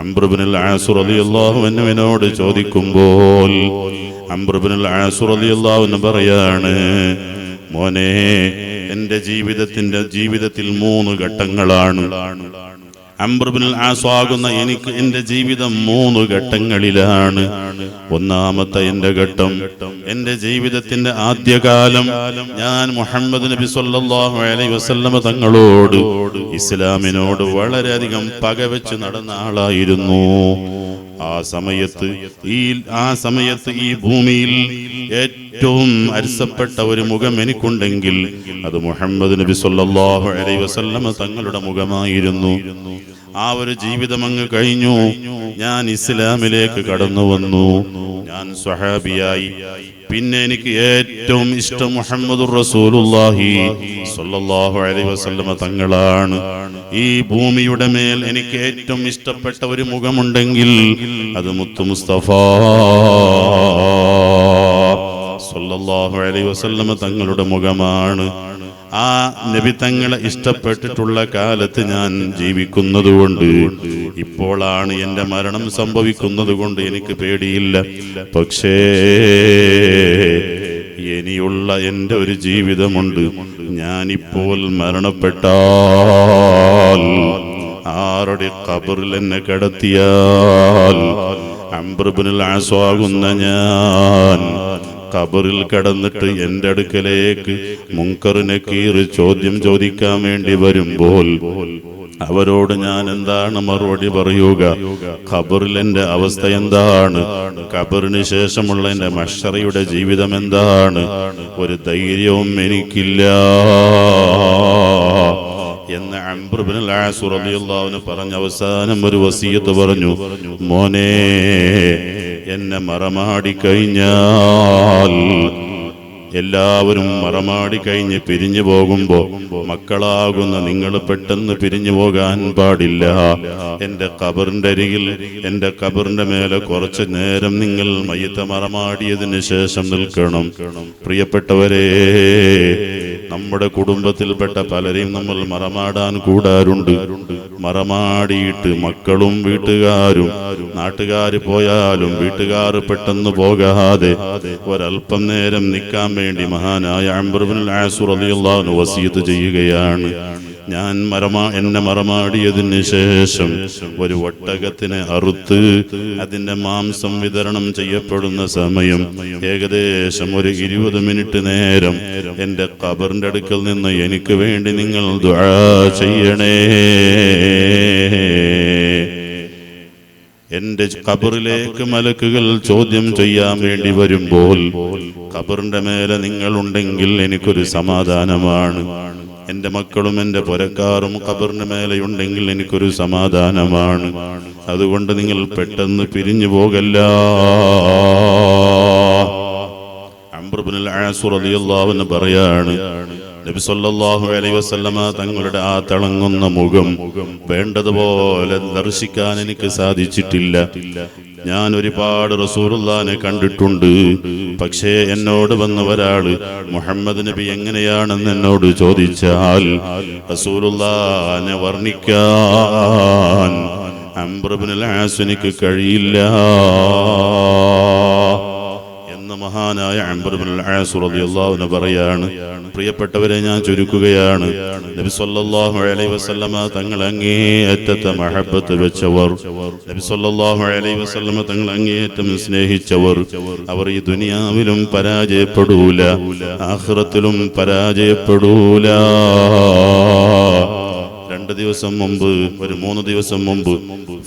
അംർ ഇബ്നുൽ ആസ് റളിയല്ലാഹു അൻഹുവിനോട് ചോദിക്കുമ്പോൾ അംർ ഇബ്നുൽ ആസ് റളിയല്ലാഹു അൻഹു പറയാണ്, മോനെ, എന്റെ ജീവിതത്തിൽ 3 ഘട്ടങ്ങളാണ്. അംർ ഇബ്നുൽ ആസ് ആകുന്ന എനിക്ക് എന്റെ ജീവിതം 3 ഘട്ടങ്ങളിലാണ്. ഒന്നാമത്തെ എന്റെ ഘട്ടം, എന്റെ ജീവിതത്തിന്റെ ആദ്യകാലം ഞാൻ മുഹമ്മദ് നബി സല്ലല്ലാഹു അലൈഹി വസല്ലമ തങ്ങളോട്, ഇസ്ലാമിനോട് വളരെയധികം പകവെച്ച് നടന്ന ആളായിരുന്നു. ആ സമയത്ത് ഈ ഭൂമിയിൽ ഏറ്റവും അരിസപ്പെട്ട ഒരു മുഖം എനിക്കുണ്ടെങ്കിൽ അത് മുഹമ്മദ് നബി സല്ലല്ലാഹു അലൈഹി വസല്ലമ തങ്ങളുടെ മുഖമായിരുന്നു. ആ ഒരു ജീവിതം അങ്ങ് കഴിഞ്ഞു. ഞാൻ ഇസ്ലാമിലേക്ക് കടന്നു വന്നു, ഞാൻ സ്വഹാബിയായി. പിന്നെ എനിക്ക് ഏറ്റവും ഇഷ്ടം മുഹമ്മദുർ റസൂലുള്ളാഹി സ്വല്ലല്ലാഹു അലൈഹി വസല്ലമ തങ്ങളാണ്. ഈ ഭൂമിയുടെ മേൽ എനിക്ക് ഏറ്റവും ഇഷ്ടപ്പെട്ട ഒരു മുഖമുണ്ടെങ്കിൽ അത് മുത്തു മുസ്തഫ സ്വല്ലല്ലാഹു അലൈഹി വസല്ലമ തങ്ങളുടെ മുഖമാണ്. ആ നബി തങ്ങളെ ഇഷ്ടപ്പെട്ടിട്ടുള്ള കാലത്ത് ഞാൻ ജീവിക്കുന്നതുകൊണ്ട്, ഇപ്പോഴാണ് എൻ്റെ മരണം സംഭവിക്കുന്നത് കൊണ്ട് എനിക്ക് പേടിയില്ല. പക്ഷേ ഇനിയുള്ള എൻ്റെ ഒരു ജീവിതമുണ്ട്. ഞാനിപ്പോൾ മരണപ്പെട്ടാൽ ആരുടെ ഖബറിൽ എന്നെ കിടത്തിയാൽ അംർ ഇബ്നുൽ ആസ് ആകുന്ന ഞാൻ ഖബറിൽ കിടന്നിട്ട് എൻ്റെ അടുക്കലേക്ക് മുൻകർ നകീർ ചോദ്യം ചോദിക്കാൻ വേണ്ടി വരുമ്പോൾ അവരോട് ഞാൻ എന്താണ് മറുപടി പറയുക? ഖബറിൽ എൻ്റെ അവസ്ഥ എന്താണ്? ഖബറിന് ശേഷമുള്ള എൻ്റെ മഹ്ശറയുടെ ജീവിതം എന്താണ്? ഒരു ധൈര്യവും എനിക്കില്ല എന്ന് അംർ ഇബ്നുൽ ആസ് റളിയല്ലാഹു അൻഹു പറഞ്ഞ അവസാനം ഒരു വസിയത്ത് പറഞ്ഞു, മോനെ, എന്നെ മറമാടി കഴിഞ്ഞാൽ എല്ലാവരും മറമാടി കഴിഞ്ഞ് പിരിഞ്ഞു പോകുമ്പോ മക്കളാകുന്ന നിങ്ങൾ പെട്ടെന്ന് പിരിഞ്ഞു പോകാൻ പാടില്ല. എന്റെ ഖബറിന്റെ അരികിൽ, എന്റെ ഖബറിന്റെ മേലെ കുറച്ചു നേരം നിങ്ങൾ മയ്യത്ത് മറമാടിയതിന് ശേഷം നിൽക്കണം. പ്രിയപ്പെട്ടവരെ, നമ്മുടെ കുടുംബത്തിൽപ്പെട്ട പലരെയും നമ്മൾ മറമാടാൻ കൂടാറുണ്ട്. മറമാടിയിട്ട് മക്കളും വീട്ടുകാരും നാട്ടുകാർ പോയാലും വീട്ടുകാർ പെട്ടെന്ന് പോകാതെ ഒരൽപ്പം നേരം നിൽക്കാൻ വേണ്ടി മഹാനായ അംർ ഇബ്നുൽ ആസ് റളിയല്ലാഹു അൻഹു വസിയത്ത് ചെയ്യുകയാണ്. ഞാൻ എന്നെ മറമാടിയതിന് ശേഷം ഒരു ഒട്ടകത്തിനെ അറുത്ത് അതിന്റെ മാംസം വിതരണം ചെയ്യപ്പെടുന്ന സമയം ഏകദേശം ഒരു 20 മിനിറ്റ് നേരം എന്റെ ഖബറിന്റെ അടുക്കൽ നിന്ന് എനിക്ക് വേണ്ടി നിങ്ങൾ ദുആ ചെയ്യണേ. എന്റെ ഖബറിലേക്ക് മലക്കുകൾ ചോദ്യം ചെയ്യാൻ വേണ്ടി വരുമ്പോൾ ഖബറിന്റെ മേലെ നിങ്ങളുണ്ടെങ്കിൽ എനിക്കൊരു സമാധാനമാണ്. എന്റെ മക്കളും എന്റെ പുരക്കാരും ഖബറിന്റെ മേലെയുണ്ടെങ്കിൽ എനിക്കൊരു സമാധാനമാണ്. അതുകൊണ്ട് നിങ്ങൾ പെട്ടെന്ന് പിരിഞ്ഞു പോകല്ല. അംർ ഇബ്നുൽ ആസ് റളിയല്ലാഹു അൻഹു പറയാണ്, നബി സല്ലല്ലാഹു അലൈഹി വസല്ലമ തങ്ങളുടെ ആ തിളങ്ങുന്ന മുഖം വേണ്ടതുപോലെ ദർശിക്കാൻ എനിക്ക് സാധിച്ചിട്ടില്ല. ഞാൻ ഒരുപാട് റസൂലുള്ളാഹിനെ കണ്ടിട്ടുണ്ട്. പക്ഷേ എന്നോട് വന്ന ഒരാള് മുഹമ്മദ് നബി എങ്ങനെയാണെന്ന് എന്നോട് ചോദിച്ചാൽ റസൂലുള്ളാഹിനെ വർണ്ണിക്കാൻ അംർ ഇബ്നുൽ ആസ് എനിക്ക് കഴിയില്ല. മഹാനായ അംർ ഇബ്നുൽ ആസ് റളിയല്ലാഹു അൻഹു പറയാണ്, പ്രിയപ്പെട്ടവരെ, ഞാൻ ചുരുക്കുകയാണ്. നബി സല്ലല്ലാഹു അലൈഹി വസല്ലമ തങ്ങൾ അങ്ങേയറ്റത്തെ മഹബ്ബത്ത് വെച്ചവർ, നബി സല്ലല്ലാഹു അലൈഹി വസല്ലമ തങ്ങൾ അങ്ങേയറ്റം സ്നേഹിച്ചവർ, അവർ ഈ ദുനിയാവിലും പരാജയപ്പെടൂല, ആഖിറത്തിലും പരാജയപ്പെടൂല. 2 ദിവസം മുമ്പ്, ഒരു 3 ദിവസം മുമ്പ്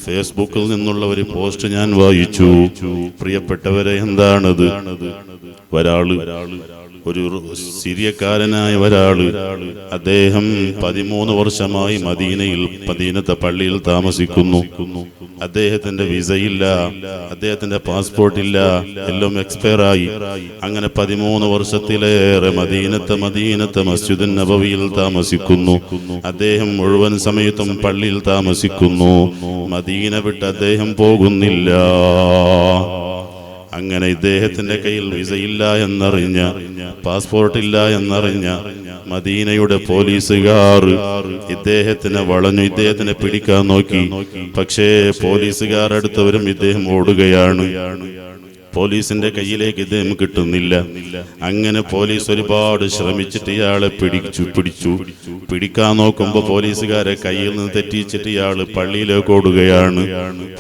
ഫേസ്ബുക്കിൽ നിന്നുള്ള ഒരു പോസ്റ്റ് ഞാൻ വായിച്ചു. പ്രിയപ്പെട്ടവരെ, എന്താണത്? ഒരു സിറിയക്കാരനായ ഒരാള്, അദ്ദേഹം 13 വർഷമായി മദീനത്തെ പള്ളിയിൽ താമസിക്കുന്നു. അദ്ദേഹത്തിന്റെ വിസയില്ല, അദ്ദേഹത്തിന്റെ പാസ്പോർട്ട് ഇല്ല, എല്ലാം എക്സ്പയർ ആയി. അങ്ങനെ 13 വർഷത്തിലേറെ മദീനത്തെ മസ്ജിദുൻ നബവിയിൽ താമസിക്കുന്നു. അദ്ദേഹം മുഴുവൻ സമയത്തും പള്ളിയിൽ താമസിക്കുന്നു. മദീന വിട്ട് അദ്ദേഹം പോകുന്നില്ല. അങ്ങനെ ഇദ്ദേഹത്തിന്റെ കയ്യിൽ വിസയില്ല എന്നറിഞ്ഞ, പാസ്പോർട്ട് ഇല്ല എന്നറിഞ്ഞ മദീനയുടെ പോലീസുകാർ ഇദ്ദേഹത്തിനെ വളഞ്ഞു, ഇദ്ദേഹത്തിനെ പിടിക്കാൻ നോക്കി. പക്ഷേ പോലീസുകാർ അടുത്തവരും ഇദ്ദേഹം ഓടുകയാണ്. പോലീസിന്റെ കയ്യിലേക്ക് ഇദ്ദേഹം കിട്ടുന്നില്ല. അങ്ങനെ പോലീസ് ഒരുപാട് ശ്രമിച്ചിട്ട് ഇയാളെ പിടിച്ചു. പിടിക്കാൻ നോക്കുമ്പോ പോലീസുകാരെ കയ്യിൽ നിന്ന് തെറ്റിച്ചിട്ട് ഇയാള് പള്ളിയിലേക്ക് ഓടുകയാണ്.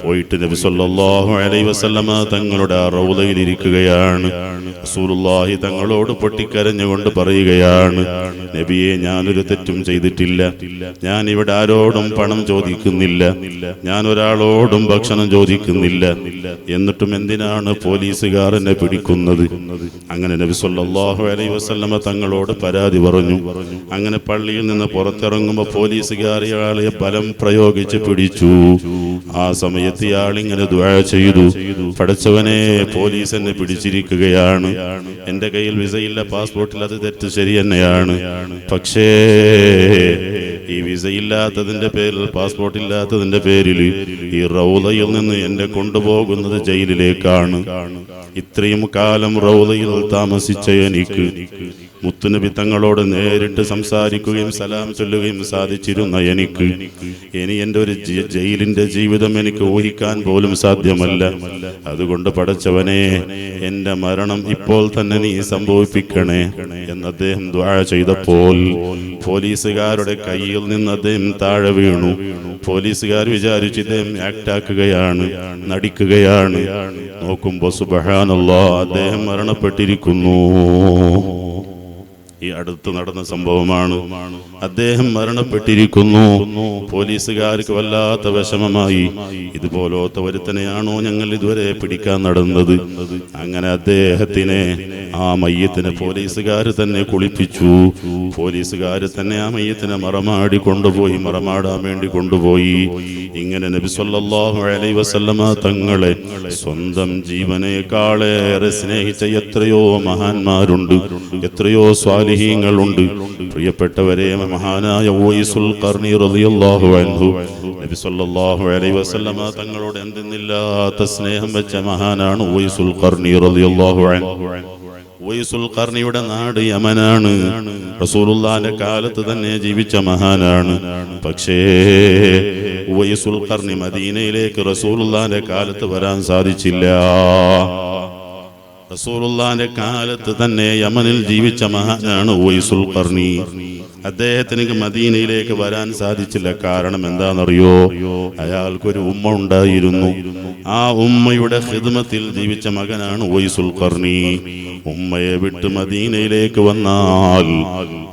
പോയിട്ട് നബി സല്ലല്ലാഹു അലൈഹി വസല്ലമ തങ്ങളുടെ ആ റൗളയിൽ ഇരിക്കുകയാണ്. റസൂലുള്ളാഹി തങ്ങളോട് പൊട്ടിക്കരഞ്ഞുകൊണ്ട് പറയുകയാണ്, നബിയെ, ഞാനൊരു തെറ്റും ചെയ്തിട്ടില്ല. ഞാൻ ഇവിടെ ആരോടും പണം ചോദിക്കുന്നില്ല, ഞാൻ ഒരാളോടും ഭക്ഷണം ചോദിക്കുന്നില്ല. എന്നിട്ടും എന്തിനാണ് പോലീസുകാർ എന്നെ പിടിക്കുന്നത്? അങ്ങനെ നബി സല്ലല്ലാഹു അലൈഹി വസല്ലമ തങ്ങളോട് പരാതി പറഞ്ഞു. അങ്ങനെ പള്ളിയിൽ നിന്ന് പുറത്തിറങ്ങുമ്പോൾ പോലീസുകാർ ഇയാളെ ബലം പ്രയോഗിച്ച് പിടിച്ചു. ആ സമയത്ത് ഇയാൾ ഇങ്ങനെ ദുആ ചെയ്തു, പടച്ചവനെ, പോലീസ് എന്നെ പിടിച്ചിരിക്കുകയാണ്. എന്റെ കയ്യിൽ വിസയില്ല, പാസ്പോർട്ടിൽ, അത് തെറ്റ് ശരി തന്നെയാണ്. പക്ഷേ ഈ വിസയില്ലാത്തതിന്റെ പേരിൽ, പാസ്പോർട്ട് ഇല്ലാത്തതിന്റെ പേരിൽ ഈ റൗളയിൽ നിന്ന് എന്നെ കൊണ്ടുപോകുന്നത് ജയിലിലേക്കാണ്. ഇത്രയും കാലം റൗളയിൽ താമസിച്ച എനിക്ക് മുത്തുനബി തങ്ങളോട് നേരിട്ട് സംസാരിക്കുകയും സലാം ചൊല്ലുകയും സാധിച്ചിരുന്ന എനിക്ക് ഇനി എൻ്റെ ഒരു ജയിലിന്റെ ജീവിതം എനിക്ക് ഊഹിക്കാൻ പോലും സാധ്യമല്ല. അതുകൊണ്ട് പടച്ചവനെ, എൻ്റെ മരണം ഇപ്പോൾ തന്നെ നീ സംഭവിപ്പിക്കണേ എന്ന് അദ്ദേഹം ദുആ ചെയ്തപ്പോൾ പോലീസുകാരുടെ കയ്യിൽ നിന്ന് അദ്ദേഹം താഴെ വീണു. പോലീസുകാർ വിചാരിച്ച് ഇദ്ദേഹം ആക്ടാക്കുകയാണ്, നടിക്കുകയാണ്. നോക്കുമ്പോ സുബ്ഹാനല്ലാഹ്, അദ്ദേഹം മരണപ്പെട്ടിരിക്കുന്നു. ഈ അടുത്ത് നടന്ന സംഭവമാണ്. അദ്ദേഹം മരണപ്പെട്ടിരിക്കുന്നു. പോലീസുകാർക്ക് വല്ലാത്ത വിഷമമായി. ഇതുപോലത്തെ ഒരുത്തനെയാണോ ഞങ്ങൾ ഇതുവരെ പിടിക്കാൻ നടന്നത്? അങ്ങനെ അദ്ദേഹത്തിനെ, ആ മയ്യത്തിനെ പോലീസുകാർ തന്നെ കുളിപ്പിച്ചു. പോലീസുകാർ തന്നെ ആ മയ്യത്തിനെ മറമാടാൻ വേണ്ടി കൊണ്ടുപോയി. ഇങ്ങനെ നബി സല്ലല്ലാഹു അലൈഹി വസല്ലമ തങ്ങളെ സ്വന്തം ജീവനേക്കാളേറെ സ്നേഹിച്ച എത്രയോ മഹാന്മാരുണ്ട്, എത്രയോ സ്വാലിഹീങ്ങളുണ്ട്. പ്രിയപ്പെട്ടവരെ, മഹാനായ ഉവൈസുൽ ഖർനി റളിയല്ലാഹു അൻഹു നബി സല്ലല്ലാഹു അലൈഹി വസല്ലമ തങ്ങളോട് എന്തെന്നില്ലാത്ത സ്നേഹം വെച്ച മഹാനാണ് ഉവൈസുൽ ഖർനി റളിയല്ലാഹു അൻഹു. ഉവൈസുൽ ഖർനിയുടെ നാട് യമനാണ്. റസൂലുള്ളാഹിന്റെ കാലത്ത് തന്നെ ജീവിച്ച മഹാനാണ്. പക്ഷേ ഉവൈസുൽ ഖർനി മദീനയിലേക്ക് റസൂലുള്ളാഹിന്റെ കാലത്ത് വരാൻ സാധിച്ചില്ല. റസൂലുള്ളാഹിന്റെ കാലത്ത് തന്നെ യമനിൽ ജീവിച്ച മഹാനാണ് ഉവൈസുൽ ഖർനി. അദ്ദേഹത്തിന് മദീനയിലേക്ക് വരാൻ സാധിച്ചില്ല. കാരണം എന്താണെന്നറിയോ? അയാൾക്കൊരു ഉമ്മ ഉണ്ടായിരുന്നു. ആ ഉമ്മയുടെ ഖിദ്മത്തിൽ ജീവിച്ച മകനാണ് ഉവൈസുൽ ഖർനി. ഉമ്മയെ വിട്ട് മദീനയിലേക്ക് വന്നാൽ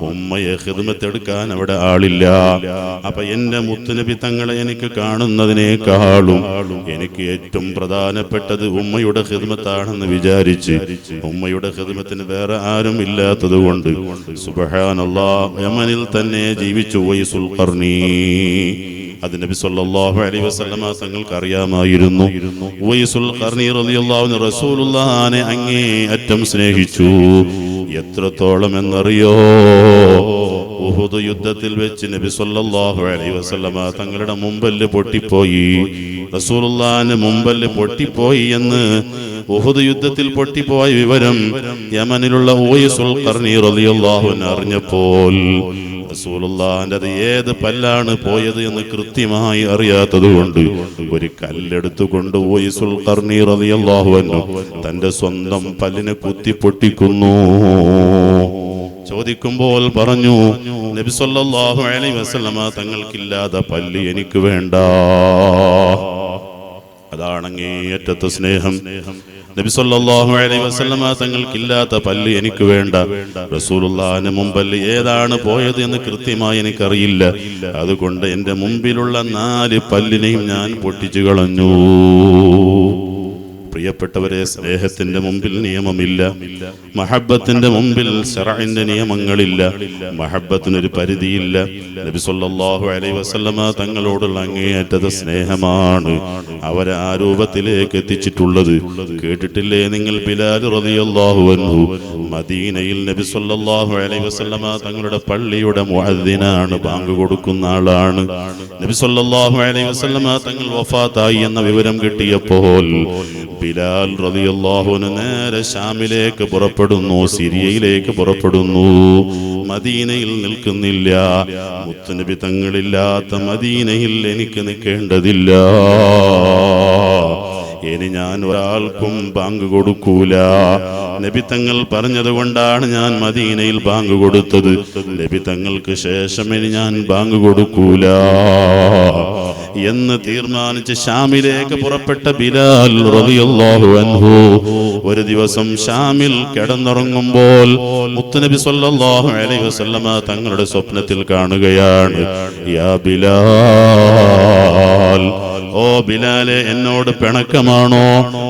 ഉമ്മയെ ഖിദ്മത്തെടുക്കാൻ അവിടെ ആളില്ല. അപ്പൊ എന്റെ മുത്തുനബി തങ്ങളെ എനിക്ക് കാണുന്നതിനേക്കാളും എനിക്ക് ഏറ്റവും പ്രധാനപ്പെട്ടത് ഉമ്മയുടെ ഖിദ്മത്താണെന്ന് വിചാരിച്ച് ഉമ്മയുടെ ഖിദ്മത്തിന് വേറെ ആരും ഇല്ലാത്തത് കൊണ്ട് സുബ്ഹാനല്ലാഹ് യമനിൽ തന്നെ ജീവിച്ചു ഉവൈസുൽ ഖർനി. അത് നബി സല്ലല്ലാഹു അലൈഹി വസല്ലമ തങ്ങൾക്ക് അറിയാമായിരുന്നു. ഉവൈസുൽ ഖർനി റളിയല്ലാഹു അൻഹു റസൂലുള്ളാഹിനെ അങ്ങേയറ്റം സ്നേഹിച്ചു. എത്രത്തോളം എന്നറിയോ? ഉഹുദ് യുദ്ധത്തിൽ വെച്ച് നബി സല്ലല്ലാഹു അലൈഹി വസല്ലമ തങ്ങളുടെ മുമ്പല്ല് പൊട്ടിപ്പോയി. റസൂലുള്ളാഹിന്റെ മുമ്പല്ല് പൊട്ടിപ്പോയി എന്ന് ഉഹുദ് യുദ്ധത്തിൽ പൊട്ടിപ്പോയ വിവരം യമനിലുള്ള ഉവൈസുൽ ഖർനി റളിയല്ലാഹു അൻഹു അറിഞ്ഞപ്പോൾ റസൂലുള്ളാഹിന്റെ അത് ഏത് പല്ലാണ് പോയത് എന്ന് കൃത്യമായി അറിയാത്തത് കൊണ്ട് ഒരു കല്ലെടുത്തുകൊണ്ട് ഉവൈസുൽ ഖർനി റളിയല്ലാഹു അൻഹു തന്റെ സ്വന്തം പല്ലിനെ കുത്തി പൊട്ടിക്കുന്നു. ചോദിക്കുമ്പോൾ പറഞ്ഞു, നബി സല്ലല്ലാഹു അലൈഹി വസല്ലമ തങ്ങൾക്കില്ലാത്ത പല്ല് എനിക്ക് വേണ്ട. അതാണ് അങ്ങേയറ്റത്തെ സ്നേഹം. നബി സല്ലല്ലാഹു അലൈഹി വസല്ലമ തങ്ങൾക്കില്ലാത്ത പല്ല് എനിക്ക് വേണ്ട. റസൂലുള്ളാഹിന്റെ മുമ്പല്ല് ഏതാണ് പോയത് എന്ന് കൃത്യമായി എനിക്കറിയില്ല. അതുകൊണ്ട് എന്റെ മുമ്പിലുള്ള 4 പല്ലിനെയും ഞാൻ പൊട്ടിച്ചു കളഞ്ഞു. പ്രിയപ്പെട്ടവരെ, സ്നേഹത്തിന്റെ മുമ്പിൽ നിയമമില്ല. മഹബ്ബത്തിന്റെ മുമ്പിൽ ശറഇന്റെ നിയമങ്ങളില്ല. മഹബ്ബത്തിനൊരു പരിധിയില്ല. നബി സല്ലല്ലാഹു അലൈഹി വസല്ലമ തങ്ങളോടുള്ള അങ്ങേയറ്റത്തെ സ്നേഹമാണ് അവരെ ആ രൂപത്തിലേക്ക് എത്തിച്ചിട്ടുള്ളത്. കേട്ടിട്ടില്ലേ നിങ്ങൾ? ബിലാൽ റളിയല്ലാഹു അൻഹു മദീനയിൽ നബി സല്ലല്ലാഹു അലൈഹി വസല്ലമ തങ്ങളുടെ പള്ളിയുടെ മുഅദ്ദിനാണ്, ബാങ്ക് കൊടുക്കുന്ന ആളാണ്. നബി സല്ലല്ലാഹു അലൈഹി വസല്ലമ തങ്ങൾ വഫാത്തായി എന്ന വിവരം കിട്ടിയപ്പോൾ ബിലാൽ റളിയല്ലാഹു അൻഹു നേരെ ശാമിലേക്ക് പുറപ്പെടുന്നു, സിറിയയിലേക്ക് പുറപ്പെടുന്നു. മദീനയിൽ നിൽക്കുന്നില്ല. മുത്തുനബി തങ്ങളില്ലാത്ത മദീനയിൽ എനിക്ക് നിൽക്കേണ്ടതില്ല. ഇനി ഞാൻ ഒരാൾക്കും ബാങ്ക് കൊടുക്കൂല. നബി തങ്ങൾ പറഞ്ഞത് കൊണ്ടാണ് ഞാൻ മദീനയിൽ ബാങ്ക് കൊടുത്തത്. നബി തങ്ങൾക്ക് ശേഷം ഇനി ഞാൻ ബാങ്ക് കൊടുക്കൂല എന്ന് തീർമാനിച്ച് ശാമിലേക്ക് പുറപ്പെട്ട ബിലാൽ റളിയല്ലാഹു അൻഹു ഒരു ദിവസം ശാമിൽ കിടന്നുറങ്ങുമ്പോൾ മുത്തുനബി സല്ലല്ലാഹു അലൈഹി വസല്ലമ തങ്ങളുടെ സ്വപ്നത്തിൽ കാണുകയാണ്, യാ ബിലാൽ, ഓ ബിലാലെ, എന്നോട് പിണക്കമാണോ?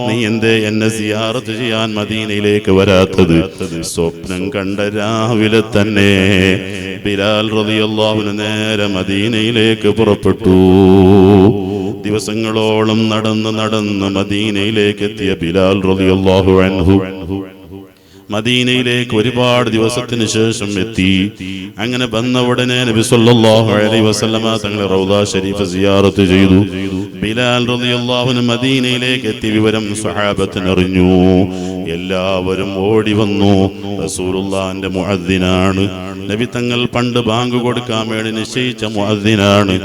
നീ എന്തേ എന്നെ സിയാറത്ത് ചെയ്യാൻ മദീനയിലേക്ക് വരാത്തത്? സ്വപ്നം കണ്ട രാവിലെ തന്നെ ബിലാൽ റളിയല്ലാഹു അൻഹു നേരെ മദീനയിലേക്ക് പുറപ്പെട്ടു. ദിവസങ്ങളോളം നടന്ന് മദീനയിലേക്ക് എത്തിയ ബിലാൽ റളിയല്ലാഹു അൻഹു മദീനയിലേക്ക് ഒരുപാട് ദിവസത്തിന് ശേഷം എത്തി. അങ്ങനെ വന്ന ഉടനെ നബി സല്ലല്ലാഹു അലൈഹി വസല്ലമ തങ്ങളെ റൗദ ശരീഫ് സിയാറത്ത് ചെയ്തു. ബിലാൽ റളിയല്ലാഹു അൻഹു മദീനയിലേക്ക് എത്തിയ വിവരം സ്വഹാബത്തിന് അറിഞ്ഞു. എല്ലാവരും ഓടി വന്നു. റസൂലുള്ളാഹിന്റെ മുഅദ്ദിനാണ്. നബി തങ്ങൾ പണ്ട് ബാങ്ക് കൊടുക്കാൻ വേണ്ടി നിശ്ചയിച്ച മുഅദ്ദിനാണ്.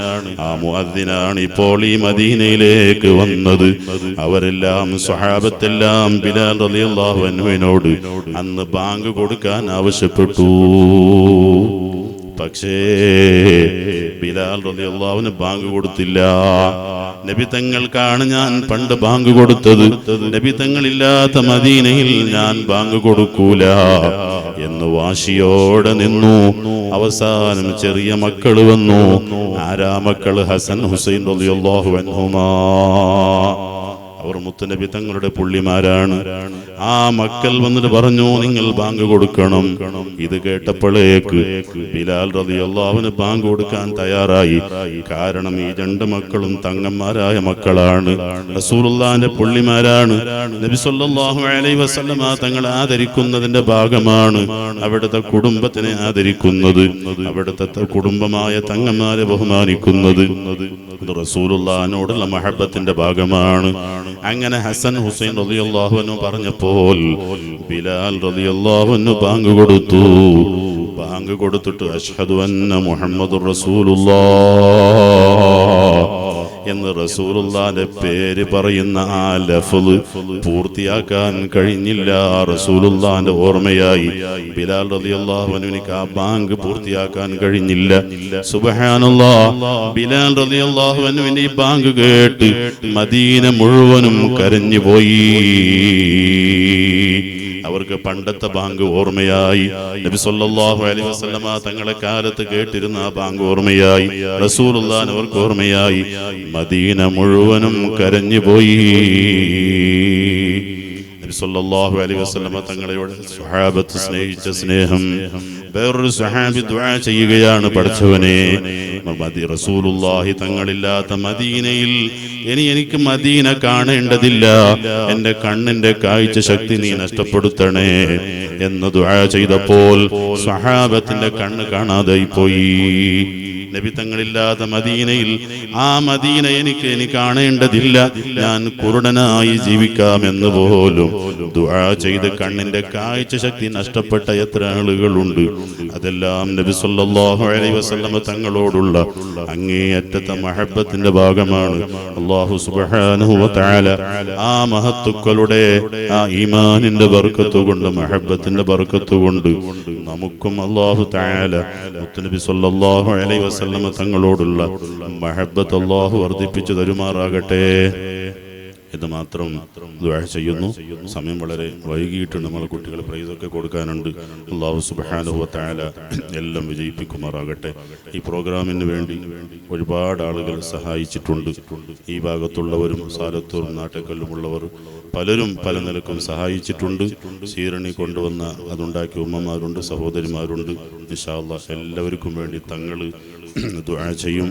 ആ മുഅദ്ദിനാണ് ഇപ്പോൾ ഈ മദീനയിലേക്ക് വന്നത്. അവരെല്ലാം സ്വഹാബത്തെല്ലാം ബിലാൽ റളിയല്ലാഹു അൻഹുവിനോട് അന്ന് ബാങ്ക് കൊടുക്കാൻ ആവശ്യപ്പെട്ടു. പക്ഷേ ബിലാൽ റളിയല്ലാഹു അൻഹു ബാങ്ക് കൊടുത്തില്ല. നബി തങ്ങൾക്കാണ് ഞാൻ പണ്ട് ബാങ്ക് കൊടുത്തത്, നബി തങ്ങളില്ലാത്ത മദീനയിൽ ഞാൻ ബാങ്ക് കൊടുക്കൂല എന്ന് വാശിയോടെ നിന്നു. അവസാനം ചെറിയ മക്കള് വന്നു. ആരാ മക്കള്? ഹസൻ ഹുസൈൻ റളിയല്ലാഹു അൻഹുമാ. അവർ മുത്തുനബി തങ്ങളുടെ പുള്ളിമാരാണ്. ആ മക്കൾ വന്നിട്ട് പറഞ്ഞു, നിങ്ങൾ ബാങ്ക് കൊടുക്കണം. ഇത് കേട്ടപ്പോഴേക്ക് ബിലാൽ റളിയല്ലാഹു അൻഹു ബാങ്ക് കൊടുക്കാൻ തയ്യാറായി. കാരണം ഈ രണ്ട് മക്കളും തങ്ങന്മാരായ മക്കളാണ്, റസൂലുള്ളാഹിന്റെ പുള്ളിമാരാണ്. നബി സല്ലല്ലാഹു അലൈഹി വസല്ലമ തങ്ങളെ ആദരിക്കുന്നതിന്റെ ഭാഗമാണ് അവിടുത്തെ കുടുംബത്തിനെ ആദരിക്കുന്നത്, അവിടുത്തെ കുടുംബമായ തങ്ങന്മാരെ ബഹുമാനിക്കുന്നത്. റസൂലുള്ളാഹിനോടുള്ള മഹബത്തിന്റെ ഭാഗമാണ്. അങ്ങനെ ഹസൻ ഹുസൈൻ റളിയല്ലാഹു അൻഹു പറഞ്ഞപ്പോൾ ബിലാൽ റളിയല്ലാഹു അൻഹു ബാങ്ക് കൊടുത്തു. ബാങ്ക് കൊടുത്തിട്ട് അഷ്ഹദു അന്ന മുഹമ്മദുർ റസൂലുള്ളാഹ് എന്ന് റസൂലുള്ളാഹിന്റെ പേര് പറയുന്ന ആ ലഫ്ള് പൂർത്തിയാക്കാൻ കഴിഞ്ഞില്ല. റസൂലുള്ളാഹിന്റെ ഓർമ്മയായി ബിലാൽ റളിയല്ലാഹു അൻഹുവിന് ആ ബാങ്ക് പൂർത്തിയാക്കാൻ കഴിഞ്ഞില്ല. സുബ്ഹാനല്ലാഹ്, ബിലാൽ റളിയല്ലാഹു അൻഹുവിന്റെ ഈ ബാങ്ക് കേട്ട് മദീന മുഴുവനും കരഞ്ഞുപോയി. അവർക്ക് പണ്ടത്തെ ബാങ്ക് ഓർമ്മയായി. നബി സല്ലല്ലാഹു അലൈഹി വസല്ലമ തങ്ങളെ കാലത്ത് കേട്ടിരുന്ന ആ ബാങ്ക് ഓർമ്മയായി. റസൂലുള്ളാഹിനെ അവർക്ക് ഓർമ്മയായി. മദീന മുഴുവനും കരഞ്ഞുപോയി. നബി സല്ലല്ലാഹു അലൈഹി വസല്ലമ തങ്ങളെയോട് സ്വഹാബത്ത് സ്നേഹിച്ച സ്നേഹം. വേറൊരു സ്വഹാബി ദുആ ചെയ്യുകയാണ്, പഠിച്ചവനെ റസൂലുള്ളാഹി തങ്ങളില്ലാത്ത മദീനയിൽ എനിക്ക് മദീന കാണേണ്ടതില്ല, എന്റെ കണ്ണിന്റെ കാഴ്ച ശക്തി നീ നഷ്ടപ്പെടുത്തണേ എന്ന് ദുആ ചെയ്തപ്പോൾ സ്വഹാബത്തിന്റെ കണ്ണ് കാണാതെ പോയി. നബി തങ്ങളില്ലാത്ത മദീനയിൽ ആ മദീന എനിക്ക് കാണേണ്ടതില്ല, ഞാൻ കുരുടനായി ജീവിക്കാമെന്ന് പോലും ദുആ ചെയ്ത് കണ്ണിന്റെ കാഴ്ച ശക്തി നഷ്ടപ്പെട്ട എത്ര ആളുകളുണ്ട്. അതെല്ലാം നബി സല്ലല്ലാഹു അലൈഹി വസല്ലം തങ്ങളോടുള്ള അങ്ങേയറ്റത്തെ മഹബത്തിന്റെ ഭാഗമാണ്. അല്ലാഹു സുബ്ഹാനഹു വ തആല ആ മഹത്തുക്കളുടെ ആ ഈമാനിന്റെ ബർക്കത്ത് കൊണ്ട്, മഹബത്തിന്റെ ബർക്കത്ത് കൊണ്ട് നമുക്കും അല്ലാഹു തആല മുത്തുനബി സല്ലല്ലാഹു അലൈഹി വസല്ലം തങ്ങളോടുള്ള മഹബത്ത് അല്ലാഹു വർദ്ധിപ്പിച്ചു തരുമാറാകട്ടെ എന്ന് മാത്രം ദുആ ചെയ്യുന്നു. സമയം വളരെ വൈകിയിട്ട് നമ്മളെ കുട്ടികൾ പ്രൈസൊക്കെ കൊടുക്കാനുണ്ട്. അല്ലാഹു സുബ്ഹാനഹു വ തആല എല്ലാം വിജയിപ്പിക്കുമാറാകട്ടെ. ഈ പ്രോഗ്രാമിന് വേണ്ടി ഒരുപാട് ആളുകൾ സഹായിച്ചിട്ടുണ്ട്. ഈ ഭാഗത്തുള്ളവരും സാലത്തൂർ നാട്ടക്കല്ലുമുള്ളവർ പലരും പല നിലക്കും സഹായിച്ചിട്ടുണ്ട്. സീരണി കൊണ്ടുവന്ന അതുണ്ടാക്കിയ ഉമ്മമാരുണ്ട്, സഹോദരിമാരുണ്ട്. ഇൻഷാ അല്ലാഹ് എല്ലാവർക്കും വേണ്ടി തങ്ങൾ ദുആ ചെയ്യും.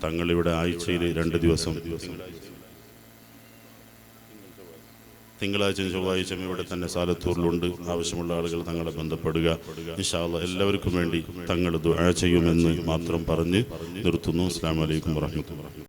തങ്ങളിവിടെ ആഴ്ചയിൽ 2 ദിവസം, തിങ്കളാഴ്ചയും ചൊവ്വാഴ്ചയും ഇവിടെ തന്നെ സാലത്തൂരിലുണ്ട്. ആവശ്യമുള്ള ആളുകൾ തങ്ങളെ ബന്ധപ്പെടുക. ഇൻഷാ അല്ലാഹ് എല്ലാവർക്കും വേണ്ടി തങ്ങൾ ദുആ ചെയ്യുമെന്ന് മാത്രം പറഞ്ഞ് നിർത്തുന്നു. അസ്സലാമു അലൈക്കും വറഹ്മത്തുള്ളാഹി.